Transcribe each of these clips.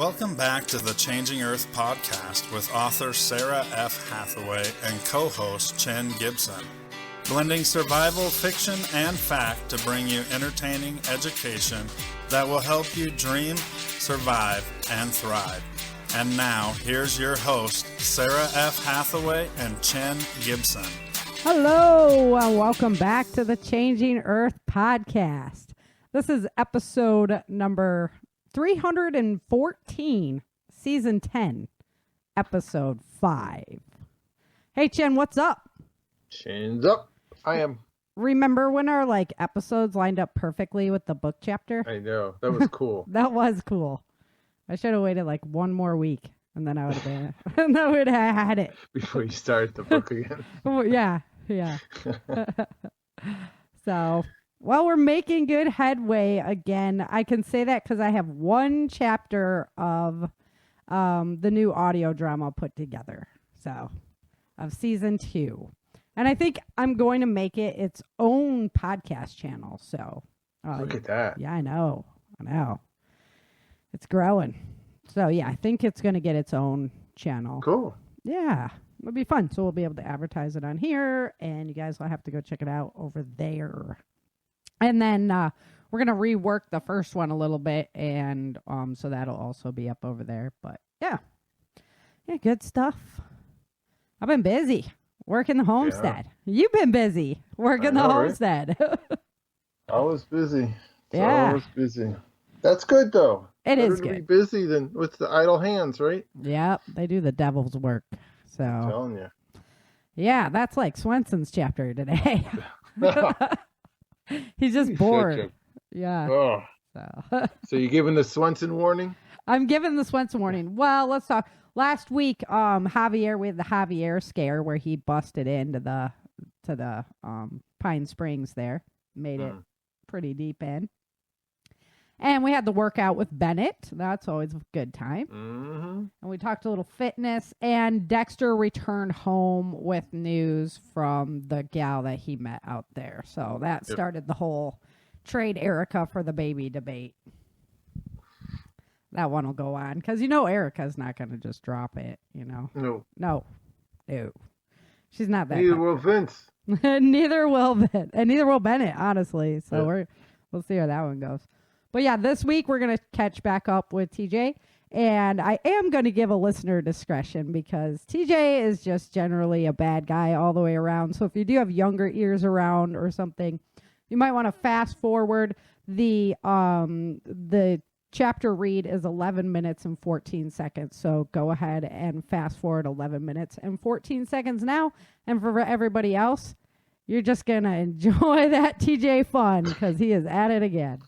Welcome back to the Changing Earth podcast with author Sarah F. Hathaway and co-host Chen Gibson. Blending survival fiction and fact to bring you entertaining education that will help you dream, survive, and thrive. And now, here's your host, Sarah F. Hathaway and Chen Gibson. Hello, and welcome back to the Changing Earth podcast. This is episode number 314, season 10, episode 5. Hey, Chen, what's up? Chin's up. I am. Remember when our episodes lined up perfectly with the book chapter? I know. That was cool. That was cool. I should have waited one more week, and then I would have been, and then we'd have had it. Before you start the book again. Oh, yeah. So, well, we're making good headway again. I can say that because I have one chapter of the new audio drama put together. So, of season 2. And I think I'm going to make it its own podcast channel. So, look at that. Yeah, I know. It's growing. So, yeah, I think it's going to get its own channel. Cool. Yeah, it'll be fun. So we'll be able to advertise it on here, and you guys will have to go check it out over there. And then we're going to rework the first one a little bit, and so that'll also be up over there. But, yeah, good stuff. I've been busy working the homestead. Yeah. You've been busy working the homestead. Right? Always busy. Always busy. That's good, though. It Better is to good. Be busy than with the idle hands, right? Yep, they do the devil's work. So I'm telling you. Yeah, that's like Swenson's chapter today. He's just bored. Yeah. Oh. So you giving the Swenson warning? I'm giving the Swenson warning. Well, let's talk. Last week, Javier, we had the Javier scare where he busted into the Pine Springs there, made it pretty deep in. And we had the workout with Bennett. That's always a good time. Mm-hmm. And we talked a little fitness. And Dexter returned home with news from the gal that he met out there. So that started the whole trade Erica for the baby debate. That one will go on. Because Erica's not going to just drop it, No. No. She's not that. Neither will Vince. Neither will Vince. And neither will Bennett, honestly. So we'll see how that one goes. But yeah, this week we're going to catch back up with TJ, and I am going to give a listener discretion because TJ is just generally a bad guy all the way around. So if you do have younger ears around or something, you might want to fast forward. The chapter read is 11 minutes and 14 seconds. So go ahead and fast forward 11 minutes and 14 seconds now. And for everybody else, you're just going to enjoy that TJ fun because he is at it again.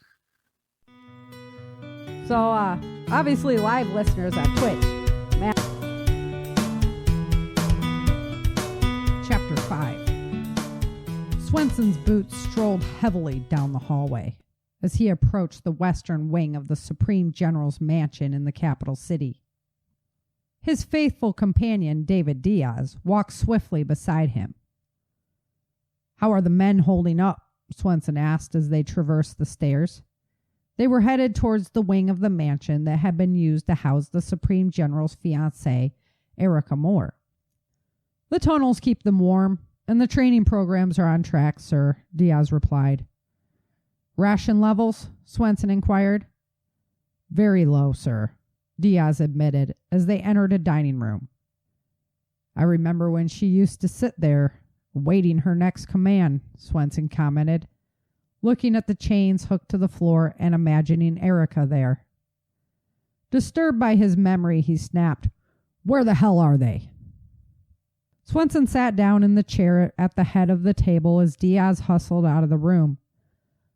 So, obviously, live listeners on Twitch. Chapter 5. Swenson's boots strolled heavily down the hallway as he approached the western wing of the Supreme General's mansion in the capital city. His faithful companion, David Diaz, walked swiftly beside him. "How are the men holding up?" Swenson asked as they traversed the stairs. They were headed towards the wing of the mansion that had been used to house the Supreme General's fiancée, Erica Moore. "The tunnels keep them warm, and the training programs are on track, sir," Diaz replied. "Ration levels?" Swenson inquired. "Very low, sir," Diaz admitted as they entered a dining room. "I remember when she used to sit there, awaiting her next command," Swenson commented, looking at the chains hooked to the floor and imagining Erica there. Disturbed by his memory, he snapped, "Where the hell are they?" Swenson sat down in the chair at the head of the table as Diaz hustled out of the room.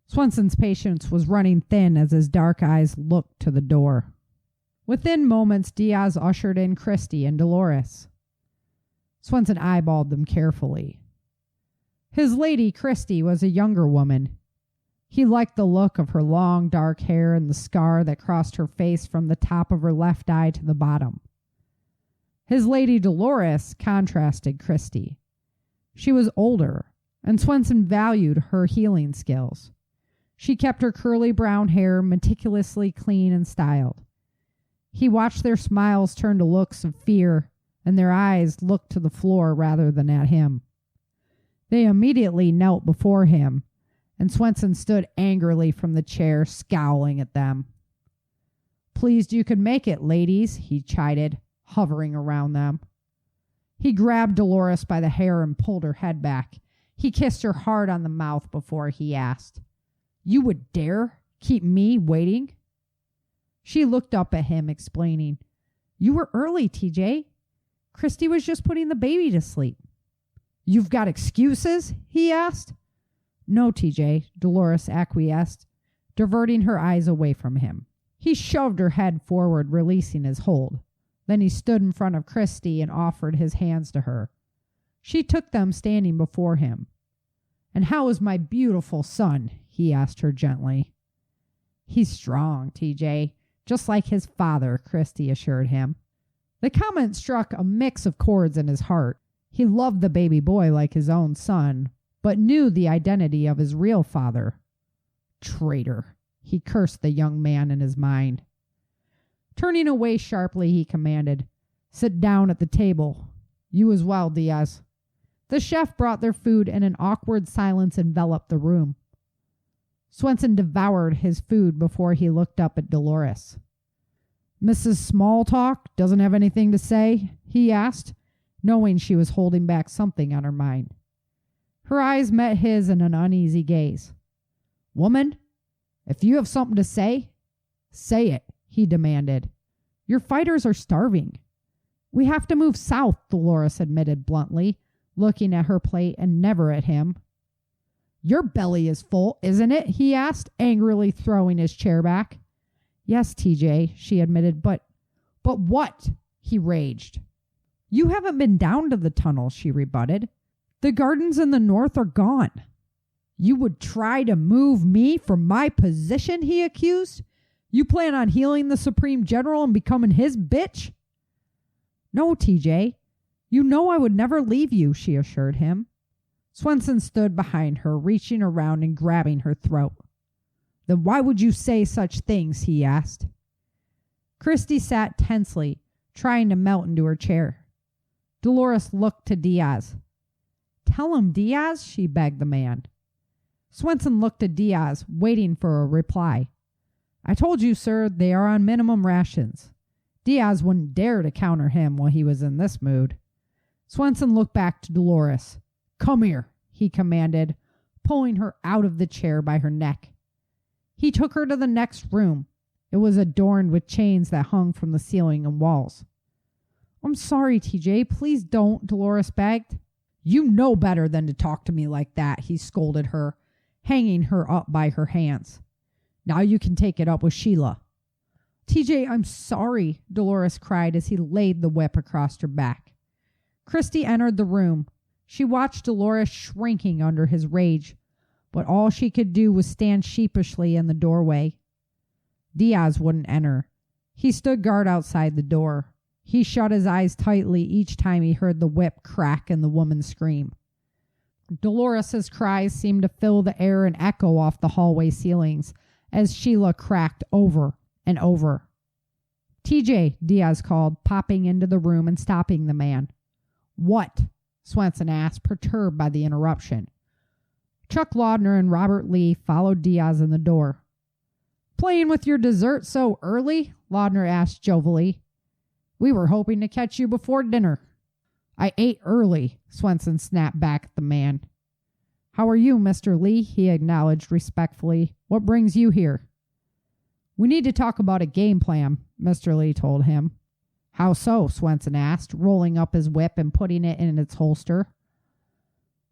Swenson's patience was running thin as his dark eyes looked to the door. Within moments, Diaz ushered in Christy and Dolores. Swenson eyeballed them carefully. His lady, Christy, was a younger woman. He liked the look of her long, dark hair and the scar that crossed her face from the top of her left eye to the bottom. His lady, Dolores, contrasted Christy. She was older, and Swenson valued her healing skills. She kept her curly brown hair meticulously clean and styled. He watched their smiles turn to looks of fear, and their eyes looked to the floor rather than at him. They immediately knelt before him, and Swenson stood angrily from the chair, scowling at them. "Pleased you could make it, ladies," he chided, hovering around them. He grabbed Dolores by the hair and pulled her head back. He kissed her hard on the mouth before he asked, "You would dare keep me waiting?" She looked up at him, explaining, "You were early, TJ. Christy was just putting the baby to sleep." "You've got excuses?" he asked. "No, TJ," Dolores acquiesced, diverting her eyes away from him. He shoved her head forward, releasing his hold. Then he stood in front of Christy and offered his hands to her. She took them, standing before him. "And how is my beautiful son?" he asked her gently. "He's strong, TJ, just like his father," Christy assured him. The comment struck a mix of chords in his heart. He loved the baby boy like his own son, but knew the identity of his real father. Traitor, he cursed the young man in his mind. Turning away sharply, he commanded, "Sit down at the table. You as well, Diaz." The chef brought their food, and an awkward silence enveloped the room. Swenson devoured his food before he looked up at Dolores. "Mrs. Smalltalk doesn't have anything to say?" he asked, knowing she was holding back something on her mind. Her eyes met his in an uneasy gaze. "Woman, if you have something to say, say it," he demanded. "Your fighters are starving." "We have to move south," Dolores admitted bluntly, looking at her plate and never at him. "Your belly is full, isn't it?" he asked, angrily throwing his chair back. "Yes, TJ," she admitted, but what?" he raged. "You haven't been down to the tunnel," she rebutted. "The gardens in the north are gone." "You would try to move me from my position?" he accused. "You plan on healing the Supreme General and becoming his bitch?" "No, TJ. You know I would never leave you," she assured him. Swenson stood behind her, reaching around and grabbing her throat. "Then why would you say such things?" he asked. Christy sat tensely, trying to melt into her chair. Dolores looked to Diaz. "Tell him, Diaz," she begged the man. Swenson looked at Diaz, waiting for a reply. "I told you, sir, they are on minimum rations." Diaz wouldn't dare to counter him while he was in this mood. Swenson looked back to Dolores. "Come here," he commanded, pulling her out of the chair by her neck. He took her to the next room. It was adorned with chains that hung from the ceiling and walls. "I'm sorry, TJ. Please don't," Dolores begged. "You know better than to talk to me like that," he scolded her, hanging her up by her hands. "Now you can take it up with Sheila." "TJ, I'm sorry," Dolores cried as he laid the whip across her back. Christy entered the room. She watched Dolores shrinking under his rage, but all she could do was stand sheepishly in the doorway. Diaz wouldn't enter. He stood guard outside the door. He shut his eyes tightly each time he heard the whip crack and the woman scream. Dolores's cries seemed to fill the air and echo off the hallway ceilings as Sheila cracked over and over. "TJ," Diaz called, popping into the room and stopping the man. "What?" Swenson asked, perturbed by the interruption. Chuck Laudner and Robert Lee followed Diaz in the door. "Playing with your dessert so early?" Laudner asked jovially. "We were hoping to catch you before dinner." "I ate early," Swenson snapped back at the man. "How are you, Mr. Lee?" he acknowledged respectfully. "What brings you here?" "We need to talk about a game plan," Mr. Lee told him. "How so?" Swenson asked, rolling up his whip and putting it in its holster.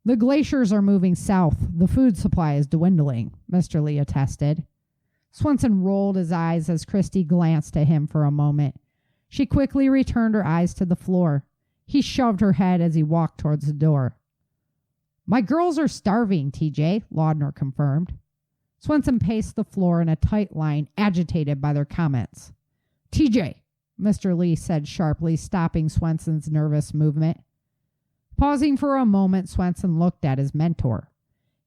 "The glaciers are moving south. The food supply is dwindling," Mr. Lee attested. Swenson rolled his eyes as Christy glanced at him for a moment. She quickly returned her eyes to the floor. He shoved her head as he walked towards the door. "My girls are starving, TJ," Laudner confirmed. Swenson paced the floor in a tight line, agitated by their comments. "TJ," Mr. Lee said sharply, stopping Swenson's nervous movement. Pausing for a moment, Swenson looked at his mentor.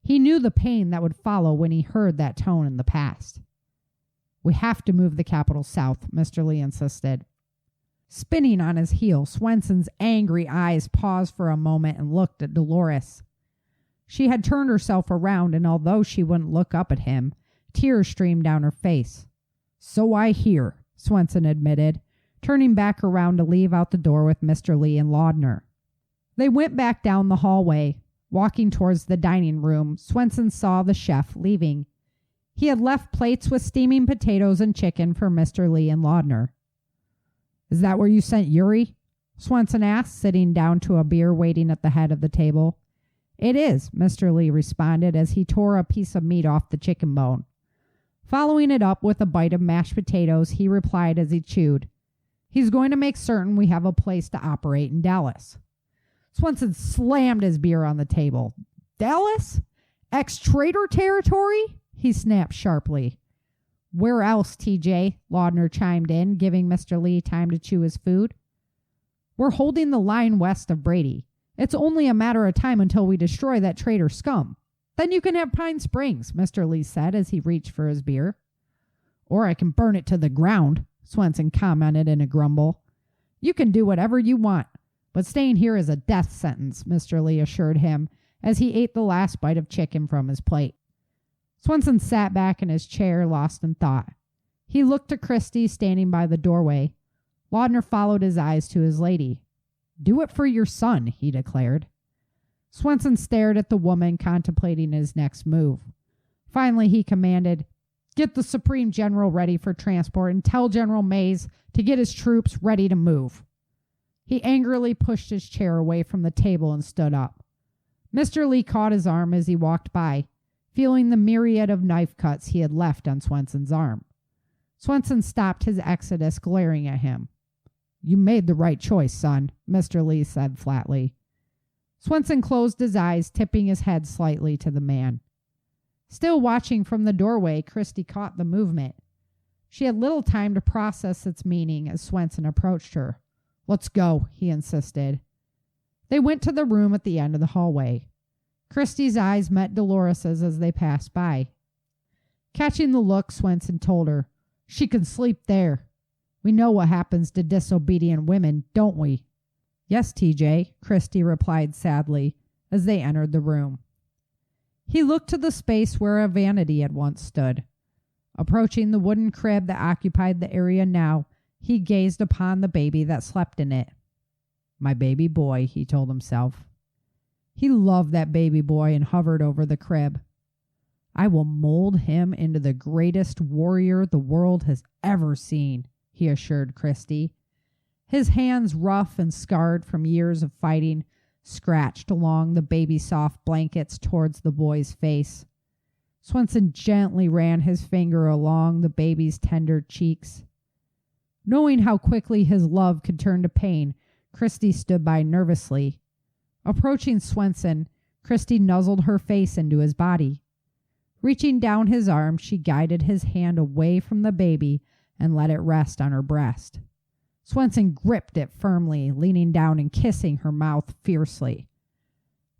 He knew the pain that would follow when he heard that tone in the past. We have to move the capital south, Mr. Lee insisted. Spinning on his heel, Swenson's angry eyes paused for a moment and looked at Dolores. She had turned herself around, and although she wouldn't look up at him, tears streamed down her face. So I hear, Swenson admitted, turning back around to leave out the door with Mr. Lee and Laudner. They went back down the hallway. Walking towards the dining room, Swenson saw the chef leaving. He had left plates with steaming potatoes and chicken for Mr. Lee and Laudner. Is that where you sent Yuri? Swenson asked, sitting down to a beer waiting at the head of the table. It is, Mr. Lee responded as he tore a piece of meat off the chicken bone. Following it up with a bite of mashed potatoes, he replied as he chewed, He's going to make certain we have a place to operate in Dallas. Swenson slammed his beer on the table. Dallas? Ex-traitor territory? He snapped sharply. Where else, TJ? Laudner chimed in, giving Mr. Lee time to chew his food. We're holding the line west of Brady. It's only a matter of time until we destroy that traitor scum. Then you can have Pine Springs, Mr. Lee said as he reached for his beer. Or I can burn it to the ground, Swenson commented in a grumble. You can do whatever you want, but staying here is a death sentence, Mr. Lee assured him as he ate the last bite of chicken from his plate. Swenson sat back in his chair, lost in thought. He looked at Christy standing by the doorway. Laudner followed his eyes to his lady. Do it for your son, he declared. Swenson stared at the woman, contemplating his next move. Finally, he commanded, Get the Supreme General ready for transport and tell General Mays to get his troops ready to move. He angrily pushed his chair away from the table and stood up. Mr. Lee caught his arm as he walked by, feeling the myriad of knife cuts he had left on Swenson's arm. Swenson stopped his exodus, glaring at him. You made the right choice, son, Mr. Lee said flatly. Swenson closed his eyes, tipping his head slightly to the man. Still watching from the doorway, Christy caught the movement. She had little time to process its meaning as Swenson approached her. Let's go, he insisted. They went to the room at the end of the hallway. Christy's eyes met Dolores's as they passed by. Catching the look, Swenson told her, She can sleep there. We know what happens to disobedient women, don't we? Yes, TJ, Christy replied sadly as they entered the room. He looked to the space where a vanity had once stood. Approaching the wooden crib that occupied the area now, he gazed upon the baby that slept in it. My baby boy, he told himself. He loved that baby boy and hovered over the crib. I will mold him into the greatest warrior the world has ever seen, he assured Christy. His hands, rough and scarred from years of fighting, scratched along the baby-soft blankets towards the boy's face. Swenson gently ran his finger along the baby's tender cheeks. Knowing how quickly his love could turn to pain, Christy stood by nervously. Approaching Swenson, Christy nuzzled her face into his body. Reaching down his arm, she guided his hand away from the baby and let it rest on her breast. Swenson gripped it firmly, leaning down and kissing her mouth fiercely.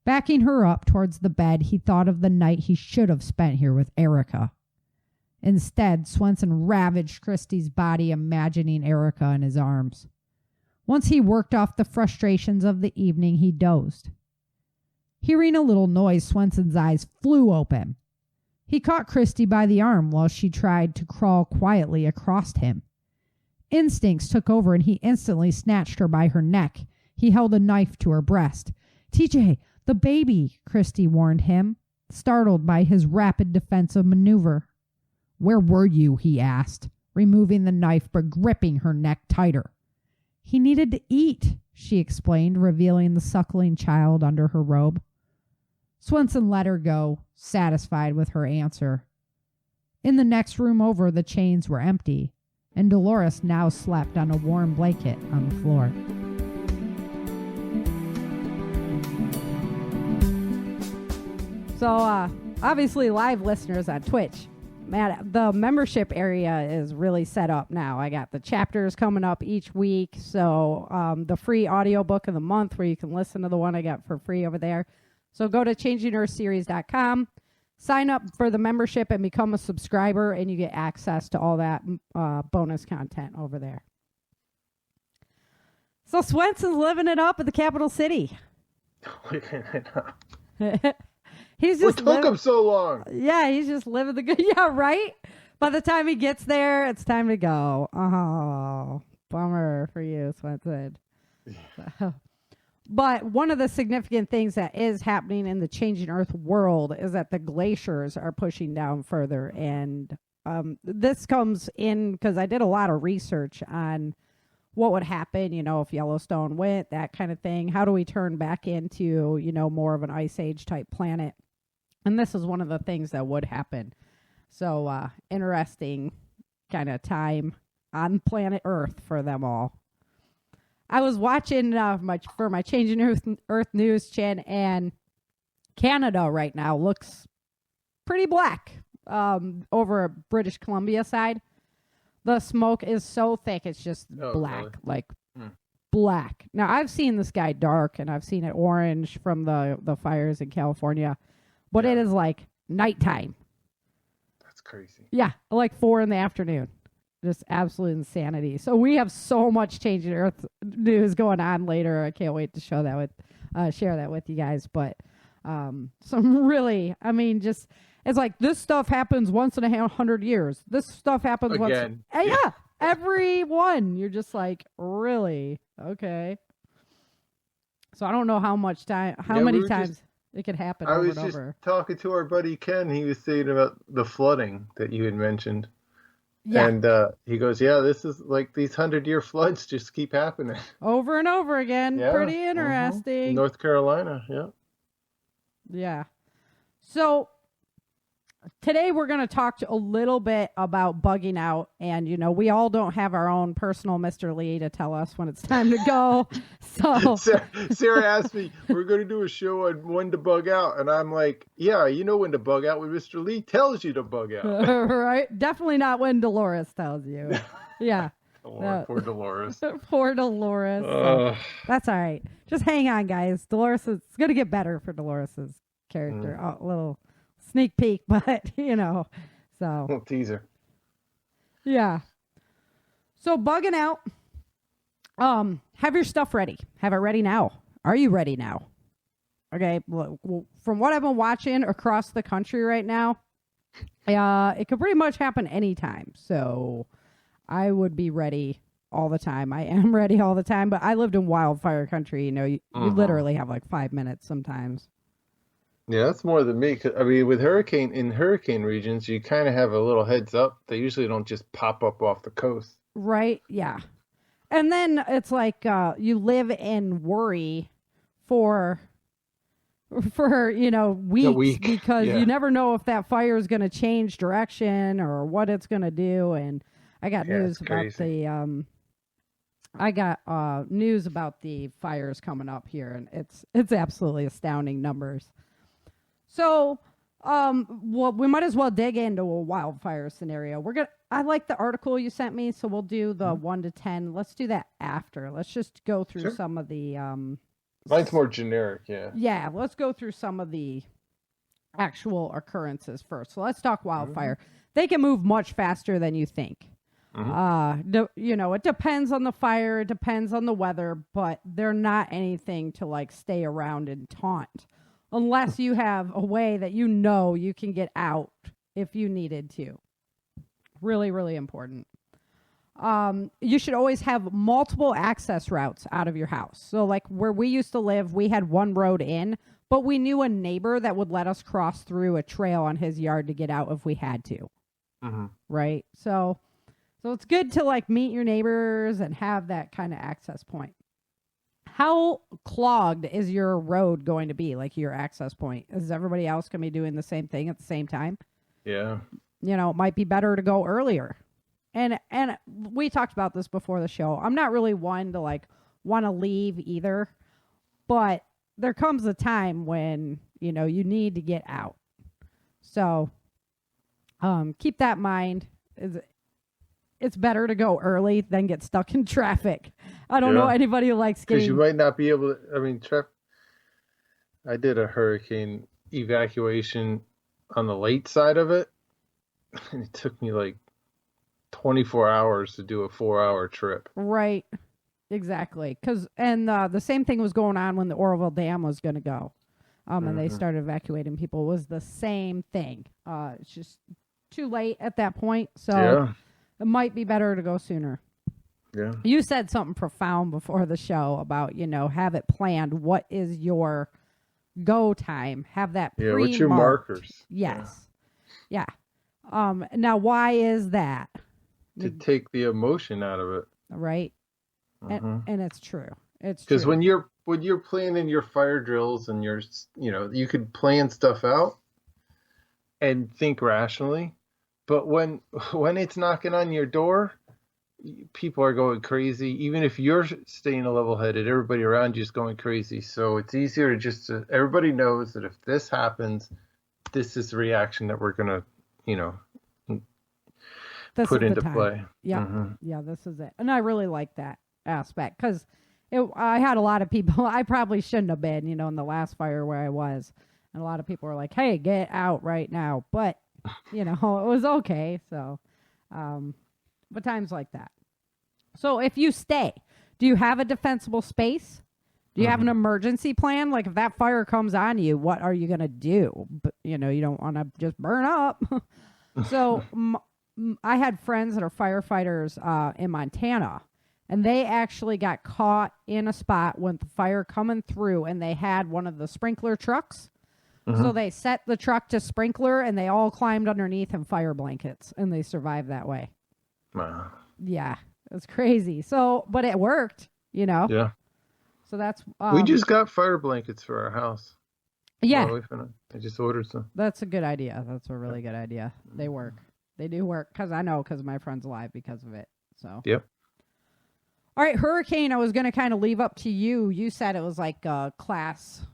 Backing her up towards the bed, he thought of the night he should have spent here with Erica. Instead, Swenson ravaged Christy's body, imagining Erica in his arms. Once he worked off the frustrations of the evening, he dozed. Hearing a little noise, Swenson's eyes flew open. He caught Christy by the arm while she tried to crawl quietly across him. Instincts took over and he instantly snatched her by her neck. He held a knife to her breast. TJ, the baby, Christy warned him, startled by his rapid defensive maneuver. Where were you? He asked, removing the knife but gripping her neck tighter. He needed to eat, she explained, revealing the suckling child under her robe. Swenson let her go, satisfied with her answer. In the next room over, the chains were empty, and Dolores now slept on a warm blanket on the floor. So, obviously, live listeners on Twitch, man, the membership area is really set up now. I got the chapters coming up each week, so the free audiobook of the month where you can listen to the one I got for free over there. So go to changingearthseries.com, sign up for the membership and become a subscriber, and you get access to all that bonus content over there. So Swenson's living it up at the capital city. He's just what took him so long? Yeah, he's just living the good. Yeah, right? By the time he gets there, it's time to go. Oh, bummer for you, Swenson. So, but one of the significant things that is happening in the changing Earth world is that the glaciers are pushing down further. And this comes in because I did a lot of research on what would happen, if Yellowstone went, that kind of thing. How do we turn back into, more of an ice age type planet? And this is one of the things that would happen. So interesting kind of time on planet Earth for them all. I was watching my Changing Earth News, Chen, and Canada right now looks pretty black over British Columbia side. The smoke is so thick, it's just black, really? Like black. Now, I've seen the sky dark, and I've seen it orange from the fires in California, but it is like nighttime. That's crazy. Yeah, like 4 p.m. Just absolute insanity. So we have so much changing Earth news going on later. I can't wait to share that with you guys. But some really, just it's like this stuff happens once in 100 years. This stuff happens again. Yeah, every one. You're just like, really? Okay. So I don't know how many times it could happen over and over. I was just talking to our buddy Ken. He was saying about the flooding that you had mentioned. Yeah. And he goes, yeah, this is like these 100-year floods just keep happening. Over and over again. Yeah. Pretty interesting. North Carolina, yeah. Yeah. So today we're going to talk a little bit about bugging out. And, we all don't have our own personal Mr. Lee to tell us when it's time to go. So Sarah asked me, we're going to do a show on when to bug out. And I'm like, yeah, you know when to bug out when Mr. Lee tells you to bug out. Right? Definitely not when Dolores tells you. Yeah. Poor Dolores. Poor Dolores. So that's all right. Just hang on, guys. Dolores is going to get better for Dolores's character. A little sneak peek, but so little teaser. Yeah. So bugging out. Have your stuff ready. Have it ready now. Are you ready now? Okay. Well, from what I've been watching across the country right now, it could pretty much happen anytime. So I would be ready all the time. I am ready all the time, but I lived in wildfire country. You literally have like 5 minutes sometimes. Yeah, that's more than me. With hurricane regions, you kind of have a little heads up. They usually don't just pop up off the coast. Right. Yeah. And then it's like you live in worry for weeks because you never know if that fire is going to change direction or what it's going to do. And I got news about news about the fires coming up here, and it's absolutely astounding numbers. So, we might as well dig into a wildfire scenario. I like the article you sent me, so we'll do the 1 to 10. Let's do that after. Let's just go through some of the. Mine's more generic, yeah. Yeah, let's go through some of the actual occurrences first. So let's talk wildfire. They can move much faster than you think. It depends on the fire, it depends on the weather, but they're not anything to like stay around and taunt. Unless you have a way that you can get out if you needed to. Really, really important. You should always have multiple access routes out of your house. So like where we used to live, we had one road in, but we knew a neighbor that would let us cross through a trail on his yard to get out if we had to. Right? So it's good to like meet your neighbors and have that kind of access point. How clogged is your road going to be, like your access point? Is everybody else going to be doing the same thing at the same time? Yeah. It might be better to go earlier. And we talked about this before the show. I'm not really one to like want to leave either, but there comes a time when, you need to get out. So keep that in mind. It's better to go early than get stuck in traffic. I don't know anybody who likes getting... Because you might not be able to... I did a hurricane evacuation on the late side of it, and it took me like 24 hours to do a 4-hour trip. Right. Exactly. And the same thing was going on when the Oroville Dam was going to go. And they started evacuating people. It was the same thing. It's just too late at that point. So it might be better to go sooner. Yeah. You said something profound before the show about, have it planned. What is your go time? Have that pre-marked. Yeah, what's your markers? Yes. Yeah. Now, why is that? To take the emotion out of it. Right. And it's true. It's true. Because when you're planning your fire drills and you could plan stuff out and think rationally, but when it's knocking on your door, people are going crazy. Even if you're staying level-headed, everybody around you is going crazy. So it's easier to everybody knows that if this happens, this is the reaction that we're gonna, put into play. Yeah, yeah, this is it. And I really like that aspect because I had a lot of people. I probably shouldn't have been, in the last fire where I was, and a lot of people were like, "Hey, get out right now!" But it was okay. So, but times like that. So, if you stay, do you have a defensible space? Do you have an emergency plan? Like, if that fire comes on you, what are you gonna do? But you don't want to just burn up. So, I had friends that are firefighters in Montana. And they actually got caught in a spot with the fire coming through, and they had one of the sprinkler trucks. So they set the truck to sprinkler, and they all climbed underneath in fire blankets, and they survived that way. Wow. Yeah, it's crazy. So, but it worked, Yeah. So that's... we just got fire blankets for our house. Yeah. My wife and I just ordered some. That's a good idea. That's a really good idea. They work. They do work, because my friend's alive because of it. So. Yep. All right, hurricane, I was going to kind of leave up to you. You said it was like class,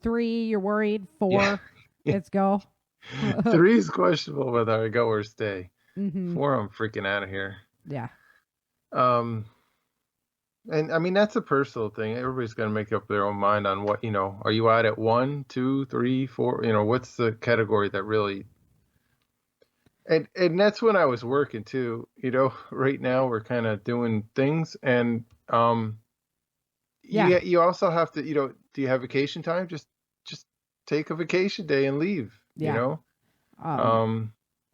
3, you're worried? 4, yeah. Let's go. 3 is questionable whether I go or stay. 4, I'm freaking out of here. Yeah. And I mean, that's a personal thing. Everybody's got to make up their own mind on what, are you out at 1, 2, 3, 4? What's the category that really... And that's when I was working too. Right now we're kind of doing things, and you also have to, do you have vacation time? Just take a vacation day and leave. And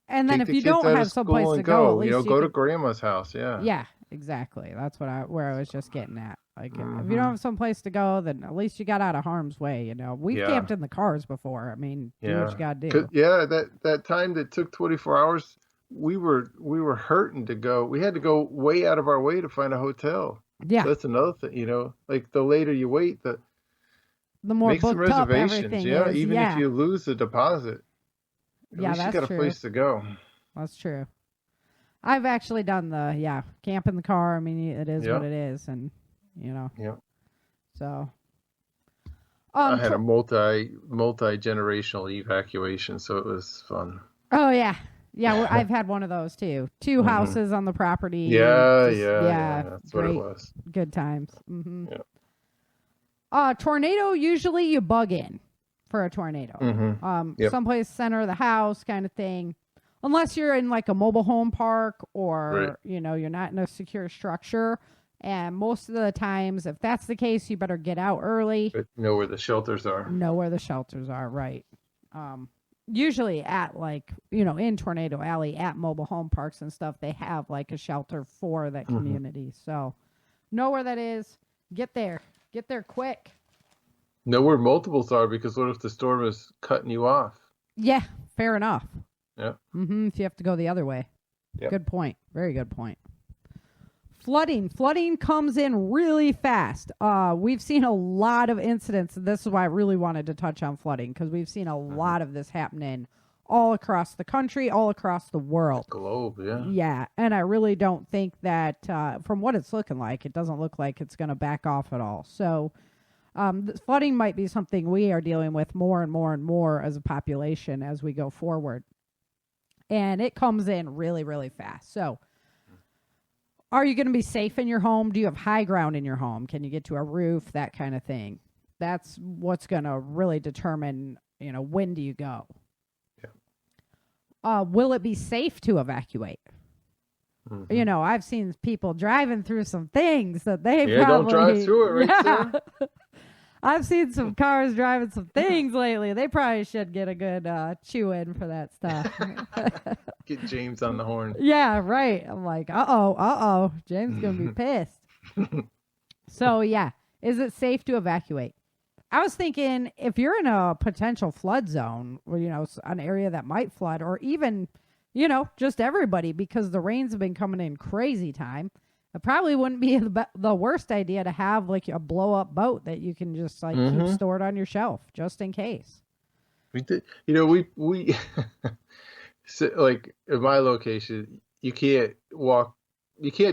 then if you don't have someplace to go, at least go to grandma's house. Yeah. Yeah, exactly. That's where I was just getting at. Like, if you don't have someplace to go, then at least you got out of harm's way. We've camped in the cars before. I mean, do what you got to do. That time that took 24 hours, we were hurting to go. We had to go way out of our way to find a hotel. Yeah, so that's another thing. Like the later you wait, the more make some reservations. Is, even if you lose the deposit, at least you got a place to go. That's true. I've actually done the camp in the car. I mean, it is what it is, and. So I had a multi-generational evacuation, so it was fun. Oh yeah. I've had one of those too. 2 houses on the property. Yeah, that's what it was. Good times. Tornado, usually you bug in for a tornado. Someplace center of the house kind of thing, unless you're in like a mobile home park or you're not in a secure structure. And most of the times, if that's the case, you better get out early. But know where the shelters are. Right. Usually at in Tornado Alley, at mobile home parks and stuff, they have like a shelter for that community. So know where that is. Get there quick. Know where multiples are, because what if the storm is cutting you off? Yeah, fair enough. Yeah. If you have to go the other way. Yep. Good point. Very good point. Flooding comes in really fast. We've seen a lot of incidents. This is why I really wanted to touch on flooding, because we've seen a lot of this happening all across the country, all across the world. The globe, yeah. Yeah, and I really don't think that, from what it's looking like, it doesn't look like it's going to back off at all. So flooding might be something we are dealing with more and more and more as a population as we go forward. And it comes in really, really fast. So are you going to be safe in your home? Do you have high ground in your home? Can you get to a roof? That kind of thing. That's what's going to really determine, when do you go? Yeah. will it be safe to evacuate? Mm-hmm. You know, I've seen people driving through some things that they probably... don't drive through it, right, sir? I've seen some cars driving some things lately. They probably should get a good chew in for that stuff. Get James on the horn. Yeah, right. I'm like, uh-oh. James going to be pissed. So, yeah. Is it safe to evacuate? I was thinking if you're in a potential flood zone, or, you know, an area that might flood, or even, you know, just everybody, because the rains have been coming in crazy time, it probably wouldn't be the worst idea to have like a blow up boat that you can just like keep stored on your shelf just in case. We did, you know, we so, like in my location, you can't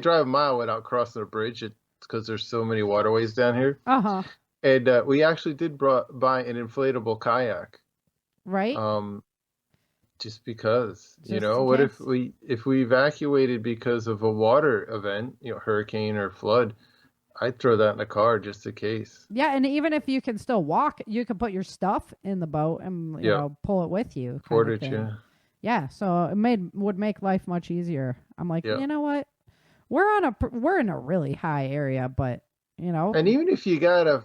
drive a mile without crossing a bridge. It's because there's so many waterways down here. And we actually did buy an inflatable kayak. Right. Just because, you know, what if we evacuated because of a water event, you know, hurricane or flood, I'd throw that in the car just in case. Yeah, and even if you can still walk, you can put your stuff in the boat and you know, pull it with you. Portage, yeah. Yeah, so it would make life much easier. I'm like, you know what? We're in a really high area, but you know. And even if you got a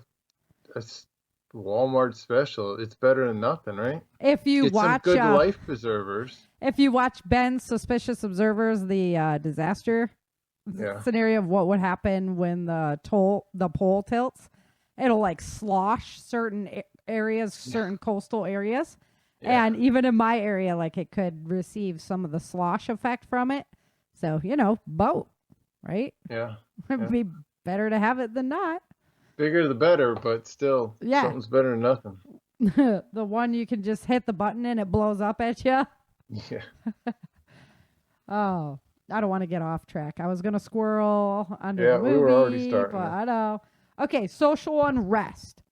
Walmart special, it's better than nothing, right? If you watch some good life preservers. If you watch Ben's Suspicious Observers, the disaster scenario of what would happen when the pole tilts, it'll like slosh certain areas, certain coastal areas. Yeah. And even in my area, like it could receive some of the slosh effect from it. So, you know, boat, right? Yeah. It'd be better to have it than not. Bigger the better, but still, something's better than nothing. The one you can just hit the button and it blows up at you. Yeah. Oh, I don't want to get off track. I was going to squirrel under the movie. We were already starting. But I know. Okay, social unrest.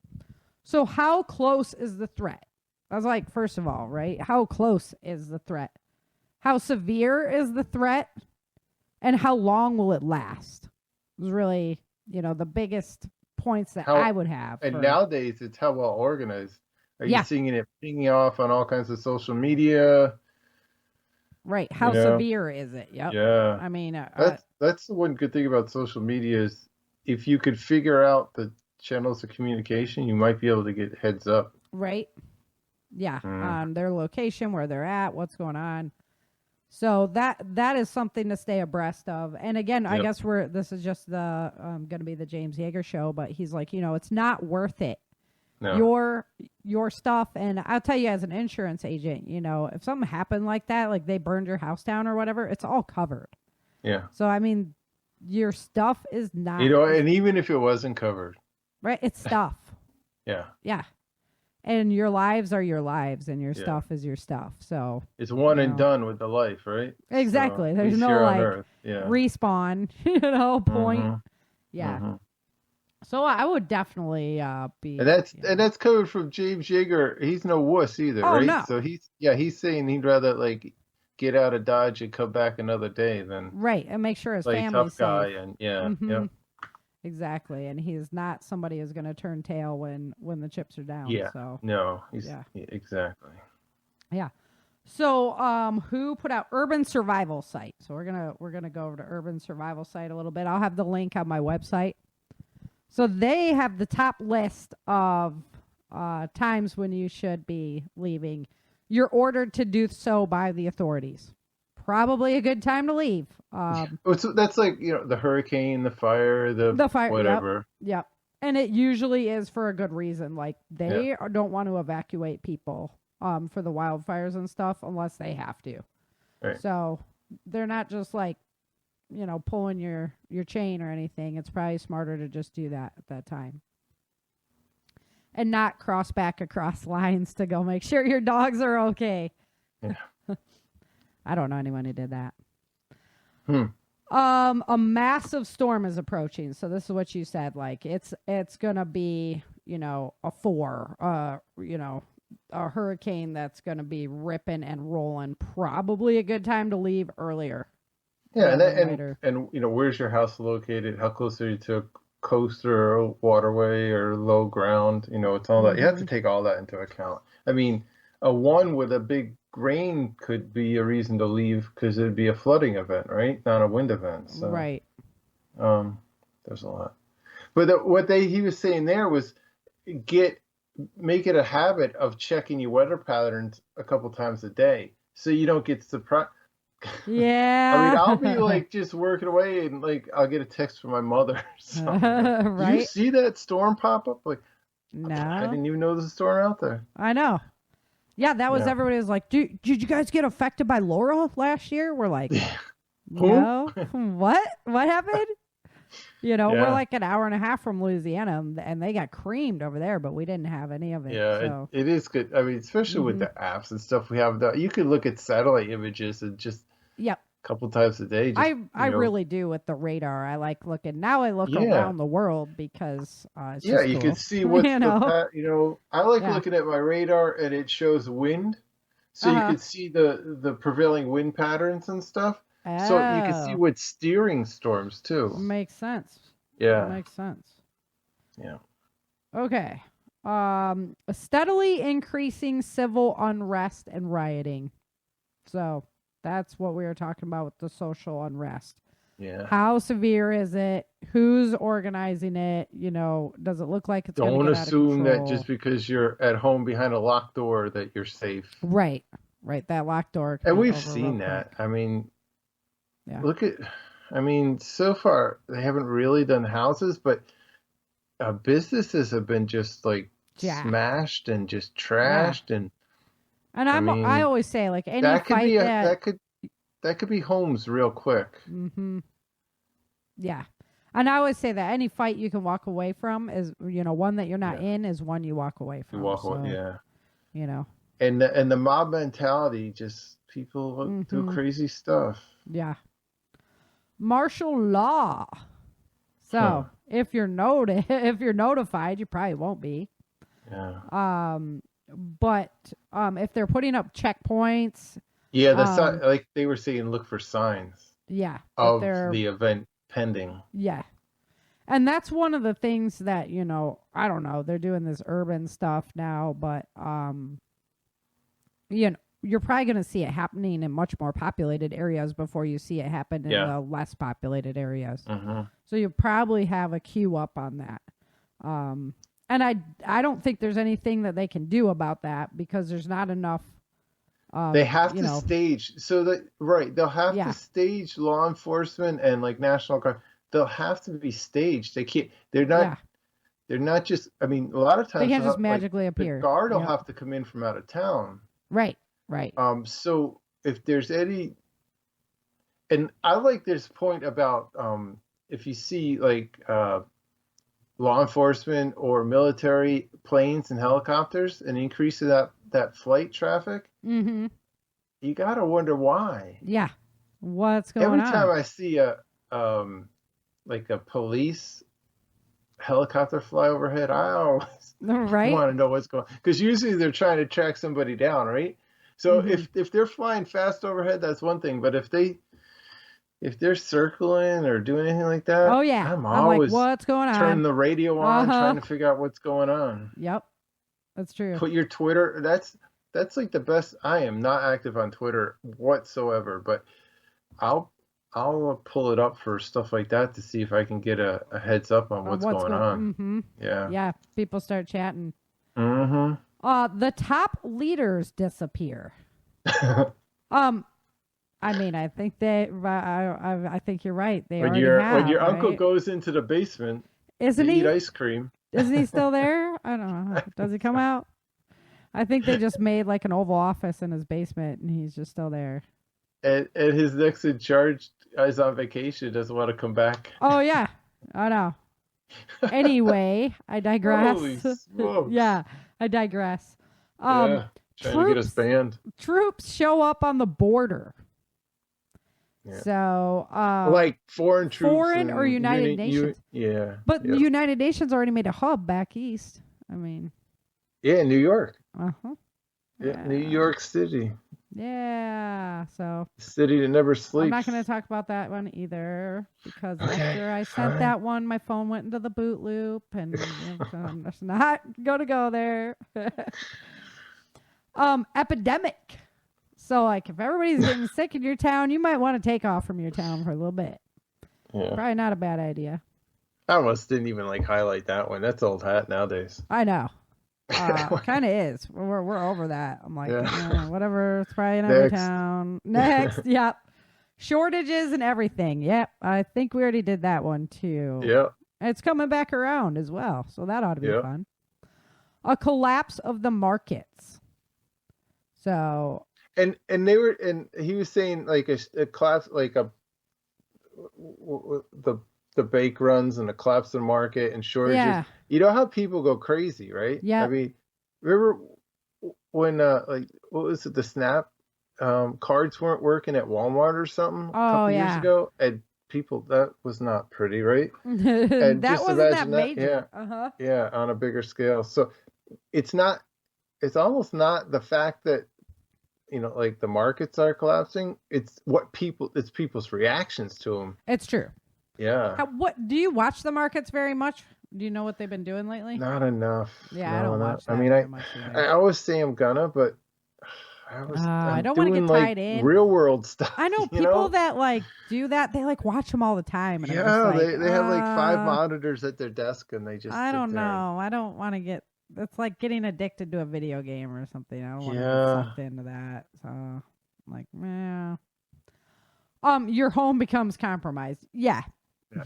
So how close is the threat? I was like, first of all, right? How close is the threat? How severe is the threat? And how long will it last? It was really, you know, the biggest points that I would have. And nowadays, it's how well organized. Are you seeing it pinging off on all kinds of social media? Right. How severe is it? Yep. Yeah. I mean, that's the one good thing about social media is if you could figure out the channels of communication, you might be able to get heads up. Right. Yeah. On their location, where they're at, what's going on. So that is something to stay abreast of. And again, I guess this is just the going to be the James Yeager show, but he's like, you know, it's not worth it. No. Your stuff, and I'll tell you as an insurance agent, you know, if something happened like that, like they burned your house down or whatever, it's all covered. Yeah. So I mean, your stuff is not. You know, and even if it wasn't covered. Right, it's stuff. Yeah. Yeah. And your lives are your lives, and your stuff is your stuff. So it's one and done with the life, right? Exactly. So, there's no like respawn, you know, point. Yeah. So I would definitely be. And that's coming from James Yeager. He's no wuss either, right? No. So he's saying he'd rather like get out of Dodge and come back another day than and make sure his family's tough safe. guy and Exactly, and he's not somebody who's going to turn tail when the chips are down. Yeah. So no, exactly. Yeah. So who put out Urban Survival Site? So we're gonna go over to Urban Survival Site a little bit. I'll have the link on my website. So they have the top list of times when you should be leaving. You're ordered to do so by the authorities. Probably a good time to leave. So that's like, you know, the hurricane, the fire, the fire, whatever. Yep. And it usually is for a good reason. Like they don't want to evacuate people for the wildfires and stuff unless they have to. Right. So they're not just like, you know, pulling your chain or anything. It's probably smarter to just do that at that time. And not cross back across lines to go make sure your dogs are okay. Yeah. I don't know anyone who did that. A massive storm is approaching. So this is what you said. Like it's gonna be, you know, a 4. You know, a hurricane that's gonna be ripping and rolling. Probably a good time to leave earlier. Yeah, and you know, where's your house located? How close are you to a coast or a waterway or low ground? You know, it's all that. You have to take all that into account. I mean, a 1 with a big rain could be a reason to leave because it'd be a flooding event, right? Not a wind event. So, Right. there's a lot. But he was saying there was make it a habit of checking your weather patterns a couple times a day so you don't get surprised. Yeah. I mean, I'll be like just working away and like I'll get a text from my mother. Right? Did you see that storm pop up? Like, No. I didn't even know there's a storm out there. I know. Yeah, that was Yeah. everybody was like, did you guys get affected by Laura last year? We're like, Who? no. What? What happened? We're Yeah. like an hour and a half from Louisiana, and they got creamed over there, but we didn't have any of it. Yeah, So. it is good. I mean, especially with the apps and stuff we have. You could look at satellite images and just Yep. a couple times a day. Just, I really do with the radar. I like looking. Now I look Yeah. around the world because it's Yeah, just you cool. can see what's I like Yeah. looking at my radar and it shows wind, so you can see the prevailing wind patterns and stuff. So you can see what's steering storms too. Makes sense. Yeah. Makes sense. Yeah. Okay. Steadily increasing civil unrest and rioting. So that's what we were talking about with the social unrest. Yeah. How severe is it? Who's organizing it? Does it look like it's going to Don't get out of assume that control? just because you're at home behind a locked door that you're safe. Right. That locked door. can And be we've over seen real that. quick. I mean, Yeah. so far they haven't really done houses, but businesses have been just like smashed and just trashed, and I always say like any that could fight be that could be homes real quick. Mm-hmm. Yeah. And I always say that any fight you can walk away from is, one that you're not in is one you walk away from. You walk away, yeah. And the mob mentality, just people do crazy stuff. Yeah. Martial law. So if you're notified, you probably won't be. Yeah. But if they're putting up checkpoints. Yeah, like they were saying, look for signs. Yeah. Of the event pending. Yeah. And that's one of the things that, I don't know, they're doing this urban stuff now, but, you're probably going to see it happening in much more populated areas before you see it happen in the less populated areas. Mm-hmm. So you probably have a queue up on that. And I don't think there's anything that they can do about that because there's not enough. They have to stage so that they'll have to stage law enforcement and like National Guard. They'll have to be staged. They can't. They're not. They're not just. I mean, a lot of times they can't just magically appear. The guard will have to come in from out of town. Right. So if there's any, and I like this point about if you see like law enforcement or military planes and helicopters, an increase in that flight traffic. Mm-hmm. You gotta wonder why. Yeah, what's going on? Every time I see a police helicopter fly overhead, I always want to know what's going on, because usually they're trying to track somebody down, right? So if they're flying fast overhead, that's one thing. But if they're circling or doing anything like that, I'm always like, what's going on? Turning the radio on, trying to figure out what's going on. Yep, that's true. Put your Twitter. That's like the best. I am not active on Twitter whatsoever, but I'll pull it up for stuff like that to see if I can get a heads up on what's going on. Mm-hmm. Yeah. People start chatting. Mm-hmm. The top leaders disappear. I mean, I think I think you're right. When your uncle goes into the basement, to eat ice cream. Isn't he still there? I don't know. Does he come out? I think they just made like an Oval Office in his basement, and he's just still there. And his next in charge is on vacation, doesn't want to come back. Oh yeah, I know. Anyway, I digress. Holy smokes. Yeah, I digress. Trying to get us banned. Troops show up on the border. Yeah. So, like foreign troops, or United Nations. But the United Nations already made a hub back east. I mean, New York. Uh-huh. Yeah, New York City. Yeah, so city that never sleeps. I'm not going to talk about that one either because after I sent that one, my phone went into the boot loop, and so I'm just not going to go there. Epidemic. So, like, if everybody's getting sick in your town, you might want to take off from your town for a little bit. Yeah. Probably not a bad idea. I almost didn't even like highlight that one. That's old hat nowadays. I know. Kind of is. We're over that. I'm like, whatever. It's probably in every town. Next. Yep. Shortages and everything. Yep. I think we already did that one too. Yep. It's coming back around as well. So that ought to be fun. A collapse of the markets. So. And he was saying like a collapse, like the bake runs and the collapse of the market and shortages. Yeah. You know how people go crazy, right? Yeah. I mean, remember when like what was it, the Snap cards weren't working at Walmart or something a couple years ago, and people, that was not pretty, right? And that wasn't that major. Yeah, on a bigger scale. So it's almost not the fact that, you know, like the markets are collapsing. It's people's reactions to them. It's true. Yeah. What do you watch the markets very much? Do you know what they've been doing lately? Not enough. Yeah, I don't watch that. I mean, I always say I'm gonna, but I don't want to get tied in. Real world stuff. I know people that like do that. They like watch them all the time. And they have like 5 monitors at their desk, and they just. I don't know. I don't want to get. It's like getting addicted to a video game or something. I don't want to get sucked into that. So, I'm like, your home becomes compromised. Yeah.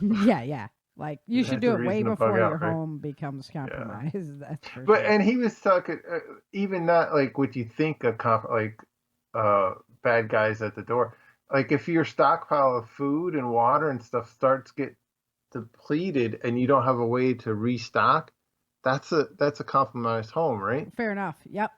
Yeah. Like you should do it way before your home becomes compromised. Yeah. That's for sure. And he was talking even not like what you think of bad guys at the door. Like if your stockpile of food and water and stuff starts get depleted and you don't have a way to restock, that's a compromised home, right? Fair enough. Yep.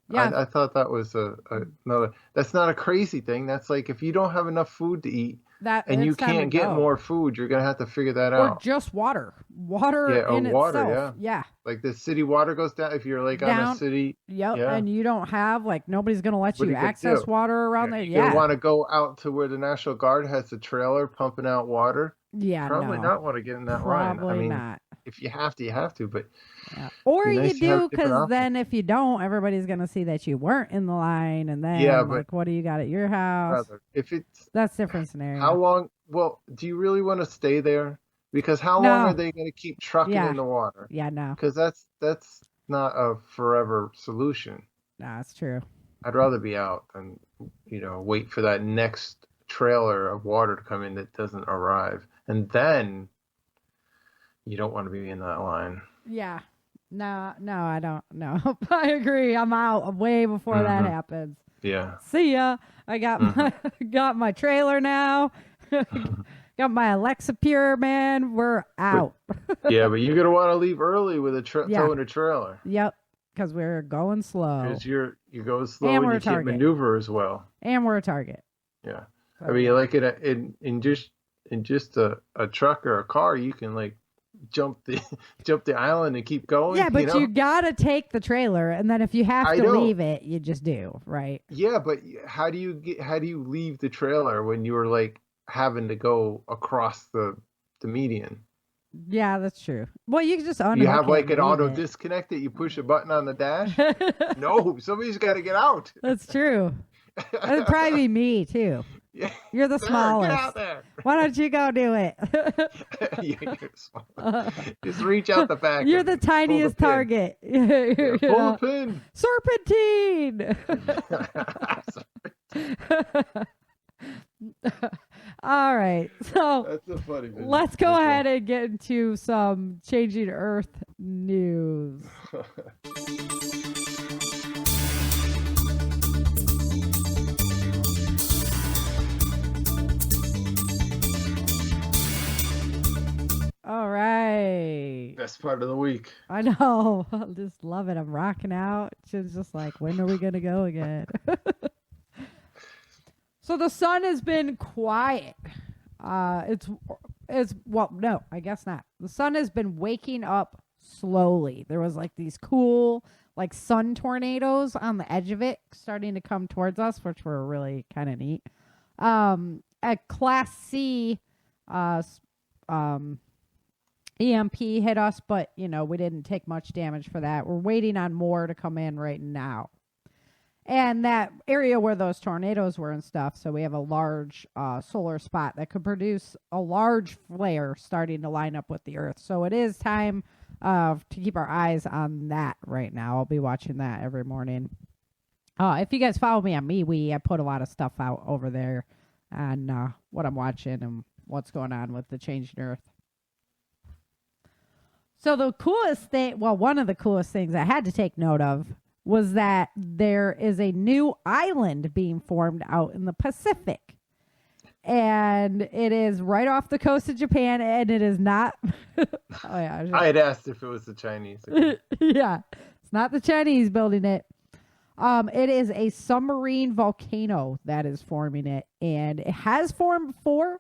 Yeah. I thought that was another. That's not a crazy thing. That's like if you don't have enough food to eat. And you can't get more food, you're gonna have to figure that out. Or just water. Water in itself. Yeah. Like the city water goes down if you're like on a city. Yep. Yeah. And you don't have nobody's gonna let you access water around there. Yeah. You want to go out to where the National Guard has the trailer pumping out water. Yeah. Probably not want to get in that line. Probably not. If you have to, you have to. But or you do, because then if you don't, everybody's gonna see that you weren't in the line, and then what do you got at your house? That's a different scenario. How long? Well, do you really want to stay there? Because how long are they going to keep trucking in the water? Yeah, no. Because that's not a forever solution. No, that's true. I'd rather be out than wait for that next trailer of water to come in that doesn't arrive, and then. You don't want to be in that line. Yeah. No, I don't. No, I agree. I'm out way before that happens. Yeah. See ya. I got my trailer now. Got my Alexa Pure, man. We're out. But you're going to want to leave early with towing a trailer. Yep. Because we're going slow. Because you go slow and you can't maneuver as well. And we're a target. Yeah. So, I mean, like in just a truck or a car, you can like jump the island and keep going. Yeah, but you gotta take the trailer, and then if you have to leave it, you just do, right? Yeah, but how do you leave the trailer when you're like having to go across the median? Yeah, that's true. Well, you can just unhook you have like an auto disconnect that you push a button on the dash. No, somebody's got to get out. That's true. It'd probably be me too. Yeah. You're the smallest. Get out there. Why don't you go do it? You're small. Just reach out the back. You're the tiniest target. Pull the pin. Serpentine. All right. So that's a funny video. Let's go ahead and get into some Changing Earth news. All right. Best part of the week. I know. I just love it. I'm rocking out. She's just like, when are we going to go again? So the sun has been quiet. It's well, no, I guess not. The sun has been waking up slowly. There was like these cool like sun tornadoes on the edge of it starting to come towards us, which were really kind of neat. At Class C, EMP hit us, but we didn't take much damage for that. We're waiting on more to come in right now. And that area where those tornadoes were and stuff, so we have a large solar spot that could produce a large flare starting to line up with the Earth. So it is time to keep our eyes on that right now. I'll be watching that every morning. If you guys follow me on MeWe, I put a lot of stuff out over there on what I'm watching and what's going on with the changing Earth. So the coolest thing, well, one of the coolest things I had to take note of was that there is a new island being formed out in the Pacific. And it is right off the coast of Japan, and it is not... I had asked if it was the Chinese. Yeah, it's not the Chinese building it. It is a submarine volcano that is forming it, and it has formed before.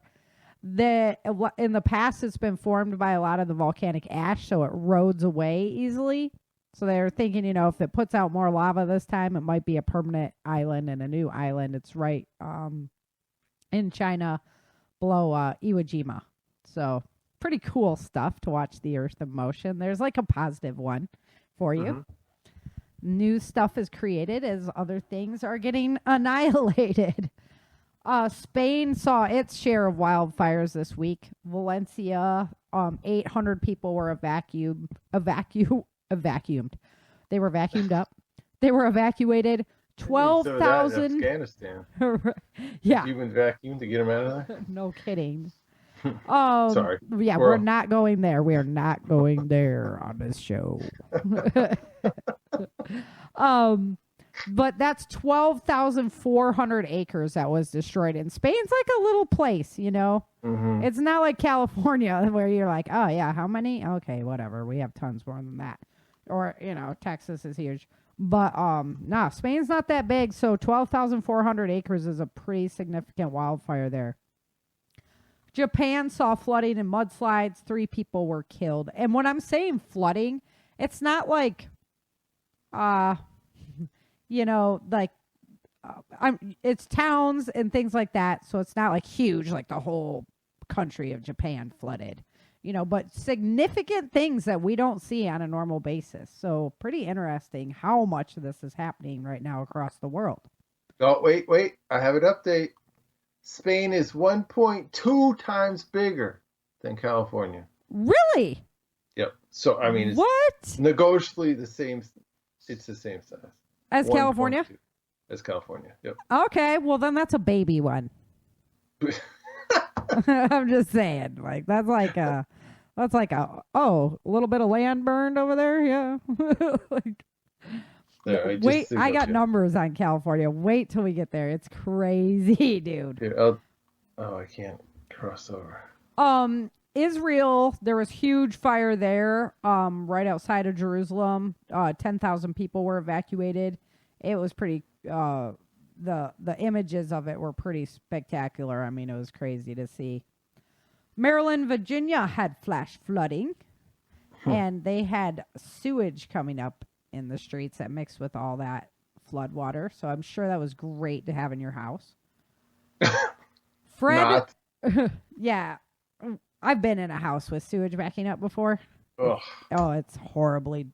In the past, it's been formed by a lot of the volcanic ash, so it erodes away easily. So they're thinking, if it puts out more lava this time, it might be a permanent island and a new island. It's right in China below Iwo Jima. So pretty cool stuff to watch the Earth in motion. There's like a positive one for you. Mm-hmm. New stuff is created as other things are getting annihilated. Spain saw its share of wildfires this week. Valencia, 800 people were evacuated. They were vacuumed up. They were evacuated. 12,000. Afghanistan. Yeah. You've been vacuumed to get them out of there? No kidding. Sorry. Yeah, we're not going there. We are not going there on this show. But that's 12,400 acres that was destroyed. And Spain's like a little place, Mm-hmm. It's not like California where you're like, oh, yeah, how many? Okay, whatever. We have tons more than that. Or, Texas is huge. But, no, Spain's not that big. So 12,400 acres is a pretty significant wildfire there. Japan saw flooding and mudslides. 3 people were killed. And when I'm saying flooding, it's not like, it's towns and things like that. So it's not like huge, like the whole country of Japan flooded, but significant things that we don't see on a normal basis. So pretty interesting how much of this is happening right now across the world. Oh, wait. I have an update. Spain is 1.2 times bigger than California. Really? Yep. So, I mean, it's what? Negotiably the same. It's the same size. As California? As California, yep. Okay, well, then that's a baby one. I'm just saying. Like, that's like a little bit of land burned over there, yeah. I got numbers on California. Wait till we get there. It's crazy, dude. I can't cross over. Israel, there was huge fire there, right outside of Jerusalem. 10,000 people were evacuated. It was pretty, the images of it were pretty spectacular. I mean, it was crazy to see. Maryland, Virginia had flash flooding, and they had sewage coming up in the streets that mixed with all that flood water. So I'm sure that was great to have in your house. Fred, yeah, I've been in a house with sewage backing up before. Ugh. Oh, it's horribly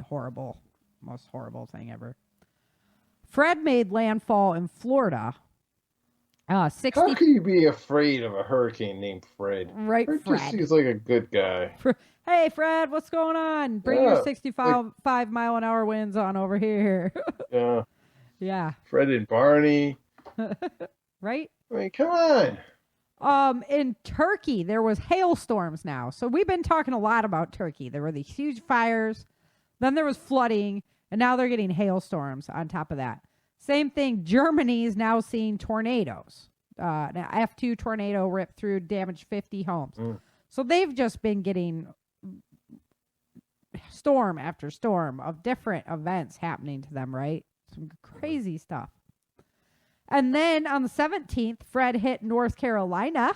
horrible. Most horrible thing ever. Fred made landfall in Florida. 60. How can you be afraid of a hurricane named Fred? Right, Fred. Just seems like a good guy. Hey, Fred, what's going on? Bring your 65 mile an hour winds on over here. Yeah. Yeah. Fred and Barney. Right? I mean, come on. In Turkey, there was hailstorms now. So we've been talking a lot about Turkey. There were these huge fires. Then there was flooding. And now they're getting hailstorms on top of that. Same thing. Germany is now seeing tornadoes. An F2 tornado ripped through, damaged 50 homes. So they've just been getting storm after storm of different events happening to them, right? Some crazy stuff. And then on the 17th, Fred hit North Carolina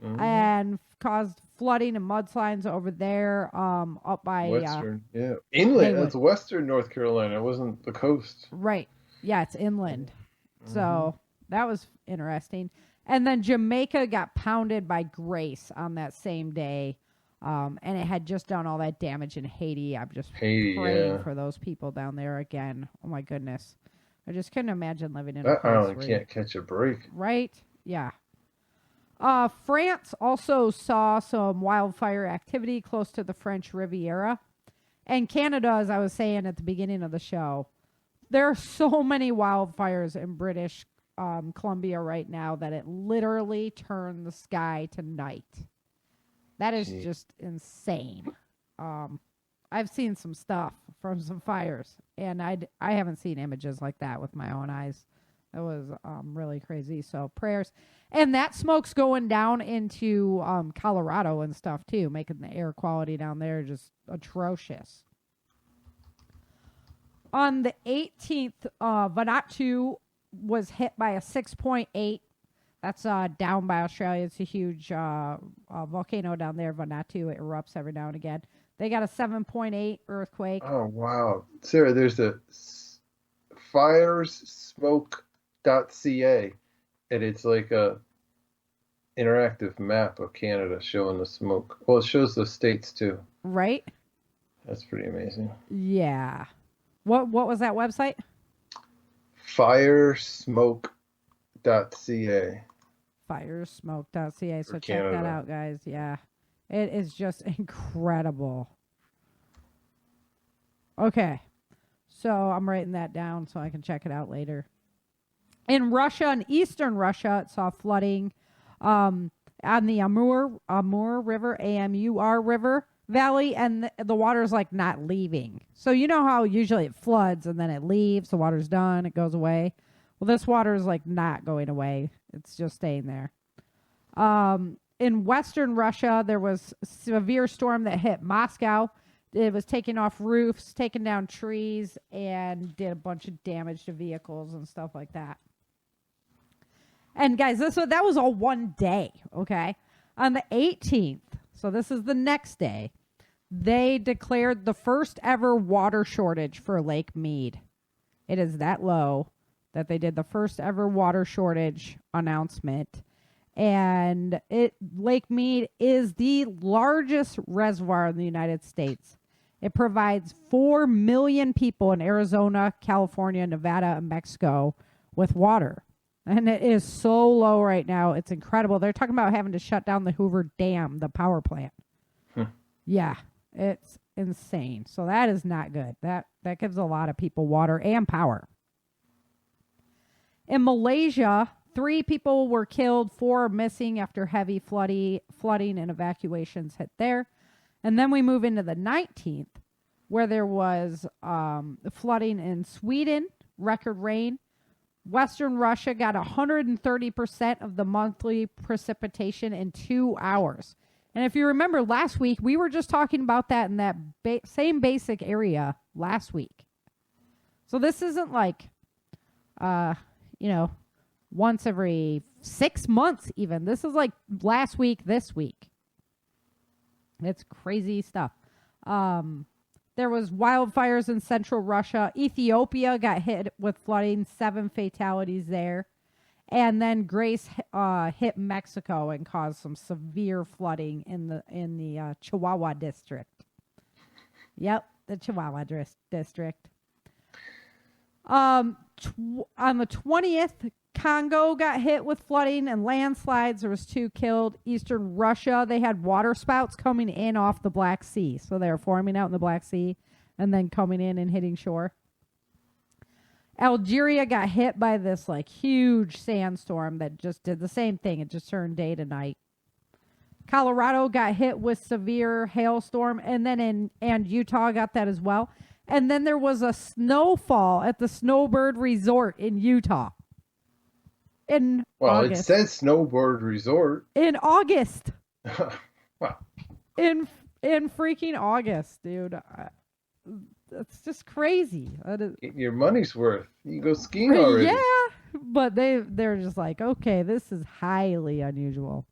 and caused flooding and mudslides over there, up by Western, inland. That's Western North Carolina. It wasn't the coast. Right. Yeah, it's inland. So that was interesting. And then Jamaica got pounded by Grace on that same day. And it had just done all that damage in Haiti. I'm just praying for those people down there again. Oh my goodness. I just couldn't imagine living in a That place island where can't catch a break. right? Yeah. France also saw some wildfire activity close to the French Riviera. And Canada, as I was saying at the beginning of the show, there are so many wildfires in British Columbia right now that it literally turned the sky to night. That is just insane. I've seen some stuff from some fires, and I haven't seen images like that with my own eyes. That was really crazy. So prayers. And that smoke's going down into Colorado and stuff, too, making the air quality down there just atrocious. On the 18th, Vanuatu was hit by a 6.8. That's down by Australia. It's a huge volcano down there, Vanuatu. It erupts every now and again. They got a 7.8 earthquake. Oh, wow. Sarah, there's a firesmoke.ca, and it's like a interactive map of Canada showing the smoke. Well, it shows the states, too. Right? That's pretty amazing. Yeah. What was that website? Firesmoke.ca. Firesmoke.ca. So For check that Canada. out, guys. Yeah. It is just incredible. Okay. So I'm writing that down so I can check it out later. In Russia, in eastern Russia, it saw flooding on the Amur River, Amur River Valley, and the water's like not leaving. So you know how usually it floods and then it leaves, the water's done, it goes away. Well, this water is like not going away. It's just staying there. In western Russia, there was a severe storm that hit Moscow. It was taking off roofs, taking down trees, and did a bunch of damage to vehicles and stuff like that. And guys, that was all one day, okay? On the 18th, so this is the next day, they declared the first ever water shortage for Lake Mead. It is that low that they did the first ever water shortage announcement. And Lake Mead is the largest reservoir in the United States. It provides 4 million people in Arizona, California, Nevada, and Mexico with water. And it is so low right now. It's incredible. They're talking about having to shut down the Hoover Dam, the power plant. Yeah, it's insane. So that is not good. That gives a lot of people water and power. In Malaysia, 3 people were killed, 4 are missing after heavy flooding and evacuations hit there. And then we move into the 19th, where there was flooding in Sweden, record rain. Western Russia got 130% of the monthly precipitation in 2 hours. And if you remember last week, we were just talking about that in that same basic area last week. So this isn't like, once every 6 months even. This is like last week, this week. It's crazy stuff. There was wildfires in central Russia. Ethiopia got hit with flooding, 7 fatalities there. And then Grace hit Mexico and caused some severe flooding in the Chihuahua district. Yep, the Chihuahua district. On the 20th, Congo got hit with flooding and landslides. There was 2 killed. Eastern Russia, they had water spouts coming in off the Black Sea. So they were forming out in the Black Sea and then coming in and hitting shore. Algeria got hit by this like huge sandstorm that just did the same thing. It just turned day to night. Colorado got hit with severe hailstorm, and then Utah got that as well. And then there was a snowfall at the Snowbird Resort in Utah. In August. It says Snowbird Resort. In August. Wow. In freaking August, dude. That's just crazy. Get your money's worth. You go skiing already. Yeah, but they're just like, okay, this is highly unusual.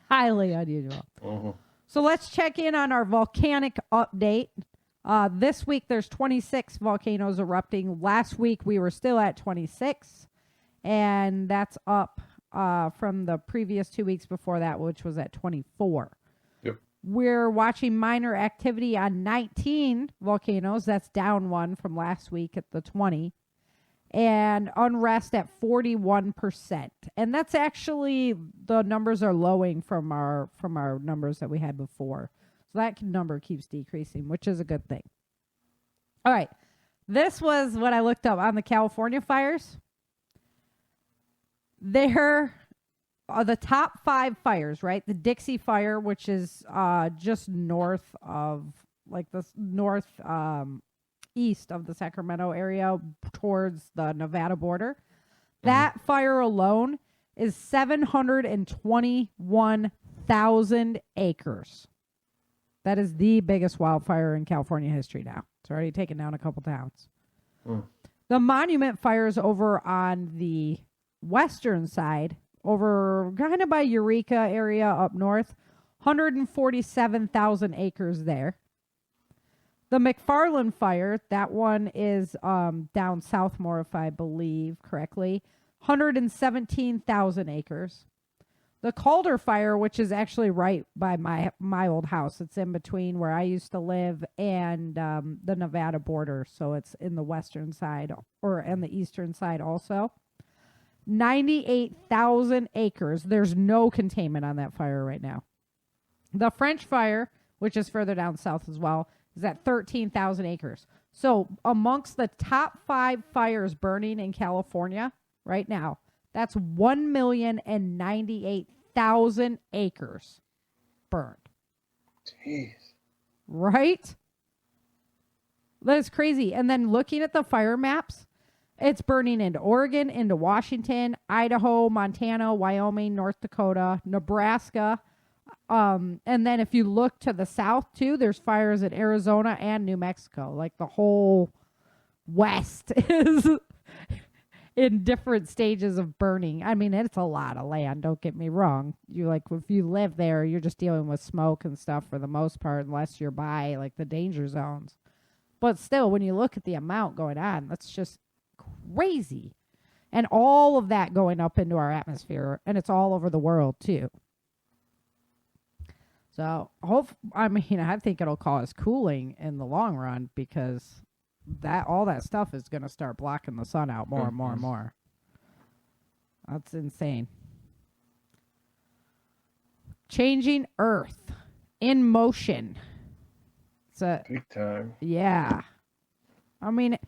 Highly unusual. Uh-huh. So let's check in on our volcanic update. This week there's 26 volcanoes erupting. Last week we were still at 26, and that's up from the previous 2 weeks before that, which was at 24. We're watching minor activity on 19 volcanoes. That's down 1 from last week at the 20. and Unrest at 41%. And that's actually, the numbers are lowering from our numbers that we had before. So that number keeps decreasing, which is a good thing. All right. This was what I looked up on the California fires. There are the top 5 fires, right? The Dixie Fire, which is just north of, like the east of the Sacramento area towards the Nevada border. That fire alone is 721,000 acres. That is the biggest wildfire in California history now. It's already taken down a couple towns. The Monument fires over on the western side, over kind of by Eureka area up north, 147,000 acres there. The McFarland fire, that one is down south more, if I believe correctly, 117,000 acres. The Calder fire, which is actually right by my old house. It's in between where I used to live and the Nevada border. So it's in the western side or in the eastern side also. 98,000 acres. There's no containment on that fire right now. The French fire, which is further down south as well, is at 13,000 acres. So amongst the top 5 fires burning in California right now, that's 1,098,000 acres burned. Jeez. Right? That is crazy. And then looking at the fire maps, it's burning into Oregon, into Washington, Idaho, Montana, Wyoming, North Dakota, Nebraska. And then if you look to the south too, there's fires in Arizona and New Mexico. Like the whole West is in different stages of burning. I mean, it's a lot of land, don't get me wrong. You like, if you live there, you're just dealing with smoke and stuff for the most part, unless you're by like the danger zones. But still, when you look at the amount going on, that's just crazy. And all of that going up into our atmosphere, and it's all over the world too. So, I think it'll cause cooling in the long run, because all that stuff is going to start blocking the sun out more and more and more. That's insane. Changing Earth in motion. It's a big time. Yeah. I mean,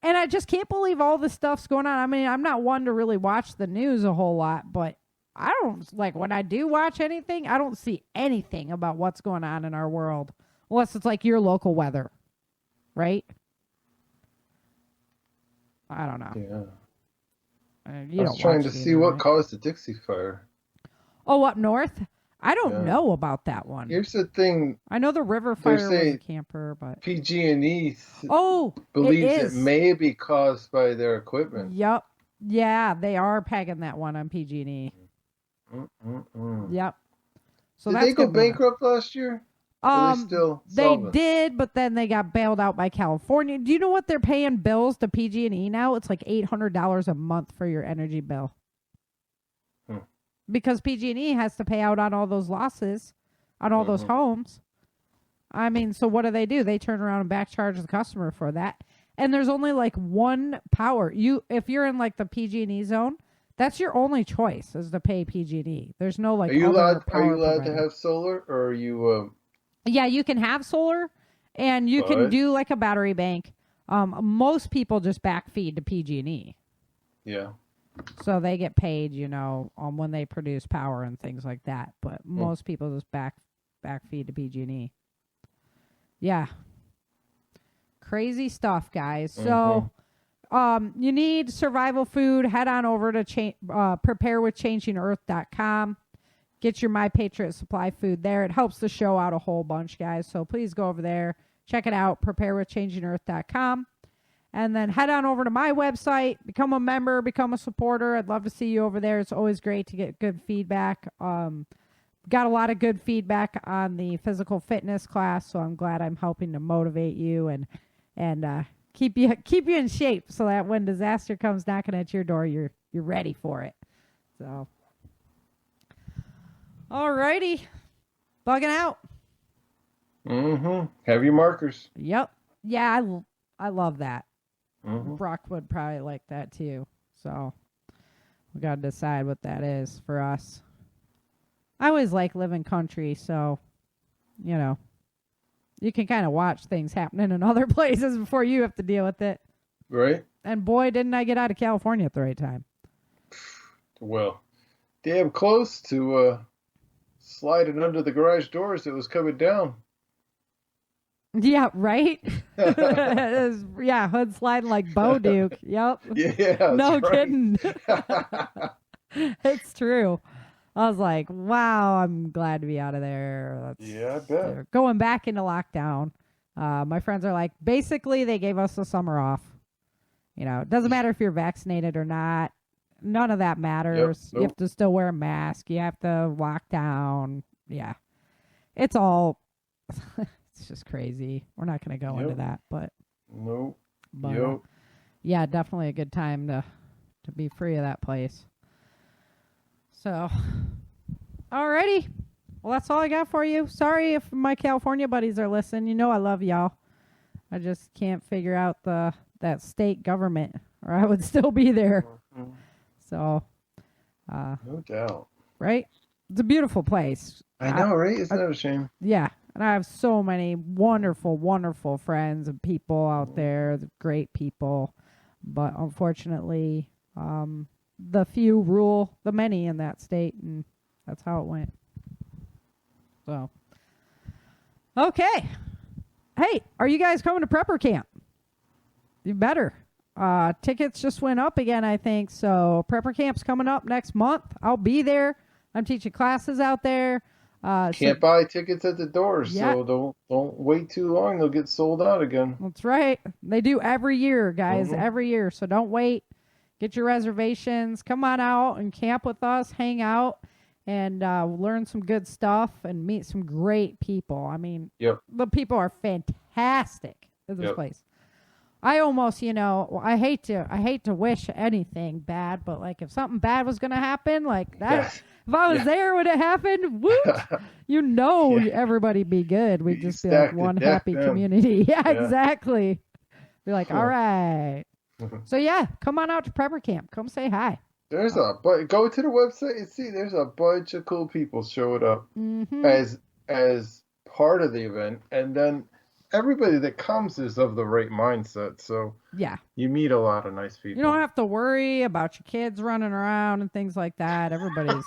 and I just can't believe all this stuff's going on. I mean, I'm not one to really watch the news a whole lot, but I don't, like, when I do watch anything, I don't see anything about what's going on in our world. Unless it's like your local weather. Right? I don't know. Yeah. I was trying to see what caused the Dixie Fire. Oh, up north? I don't know about that one. Here's the thing. I know the river fire was a camper, but PG&E believes it may be caused by their equipment. Yep. Yeah, they are pegging that one on PG&E. Yep. So did they go bankrupt last year? They did, but then they got bailed out by California. Do you know what they're paying bills to PG&E now? It's like $800 a month for your energy bill. Because PG&E has to pay out on all those losses, on all those homes. I mean, so what do? They turn around and back charge the customer for that. And there's only like one power. If you're in like the PG&E zone, that's your only choice, is to pay PG&E. There's no like. Are you allowed to have solar, or are you? Yeah, you can have solar, and you can do like a battery bank. Most people just backfeed to PG&E. Yeah. So they get paid, when they produce power and things like that. But most people just backfeed to PG&E. Yeah. Crazy stuff, guys. So you need survival food. Head on over to preparewithchangingearth.com. Get your My Patriot Supply food there. It helps the show out a whole bunch, guys. So please go over there. Check it out, preparewithchangingearth.com. And then head on over to my website. Become a member. Become a supporter. I'd love to see you over there. It's always great to get good feedback. Got a lot of good feedback on the physical fitness class, so I'm glad I'm helping to motivate you and keep you in shape so that when disaster comes knocking at your door, you're ready for it. So. Alrighty. Bugging out. Have your markers. Yep. Yeah, I love that. Brock would probably like that too. So we got to decide what that is for us. I always like living country, so, you know, you can kind of watch things happening in other places before you have to deal with it. Right. And boy, didn't I get out of California at the right time. Well, damn close to sliding under the garage doors that was coming down. Yeah, right? Yeah, hood sliding like Bo Duke. Yep. Yeah, no right. kidding. It's true. I was like, wow, I'm glad to be out of there. Yeah, I bet. Going back into lockdown. My friends are like, basically, they gave us the summer off. You know, it doesn't matter if you're vaccinated or not. None of that matters. Yep, nope. You have to still wear a mask. You have to lock down. Yeah. It's all, it's just crazy. We're not going to go into that, but. Nope. But, yeah, definitely a good time to be free of that place. So, alrighty. Well, that's all I got for you. Sorry if my California buddies are listening. You know I love y'all. I just can't figure out that state government, or I would still be there. Mm-hmm. So, no doubt. Right? It's a beautiful place. I know, right? Isn't that a shame? Yeah. And I have so many wonderful, wonderful friends and people out there, great people. But unfortunately, the few rule the many in that state, and that's how it went. So, okay. Hey, are you guys coming to prepper camp? You better. Tickets just went up again, I think. So prepper camp's coming up next month. I'll be there. I'm teaching classes out there. Can't buy tickets at the doors, so don't wait too long. They'll get sold out again. That's right. They do every year, guys, every year. So don't wait. Get your reservations. Come on out and camp with us, hang out, and learn some good stuff and meet some great people. I mean, the people are fantastic at this place. I almost, I hate to wish anything bad, but like if something bad was going to happen, like that, if I was there when it happened, whoop, everybody be good. We'd just be like one happy community. Yeah, exactly. Be like, all right. So yeah, come on out to prepper camp. Come say hi. Go to the website and see. There's a bunch of cool people showing up as part of the event, and then everybody that comes is of the right mindset. So yeah, you meet a lot of nice people. You don't have to worry about your kids running around and things like that. Everybody's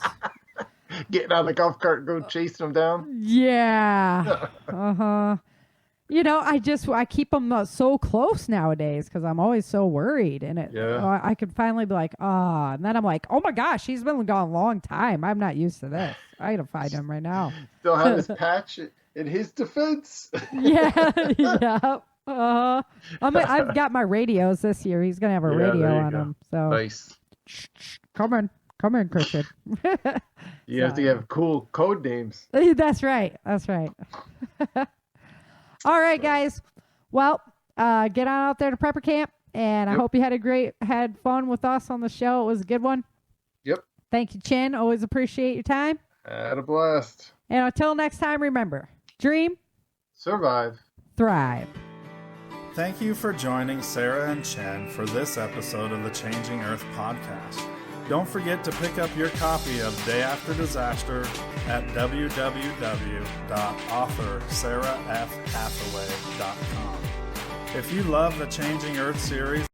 getting on the golf cart and go chasing them down. Yeah. I keep them so close nowadays because I'm always so worried. And I could finally be like, and then I'm like, oh my gosh, he's been gone a long time. I'm not used to this. I gotta find him right now. Still have his patch in his defense. Yeah. I've got my radios this year. He's gonna have a radio on him. So nice. Come in, Christian. You have to have cool code names. That's right. All right, guys. Well, get on out there to prepper camp, and I hope you had fun with us on the show. It was a good one. Yep. Thank you, Chin. Always appreciate your time. Had a blast. And until next time, remember, dream, survive, thrive. Thank you for joining Sarah and Chen for this episode of the Changing Earth podcast. Don't forget to pick up your copy of Day After Disaster at www.authorSarahFHathaway.com. If you love the Changing Earth series,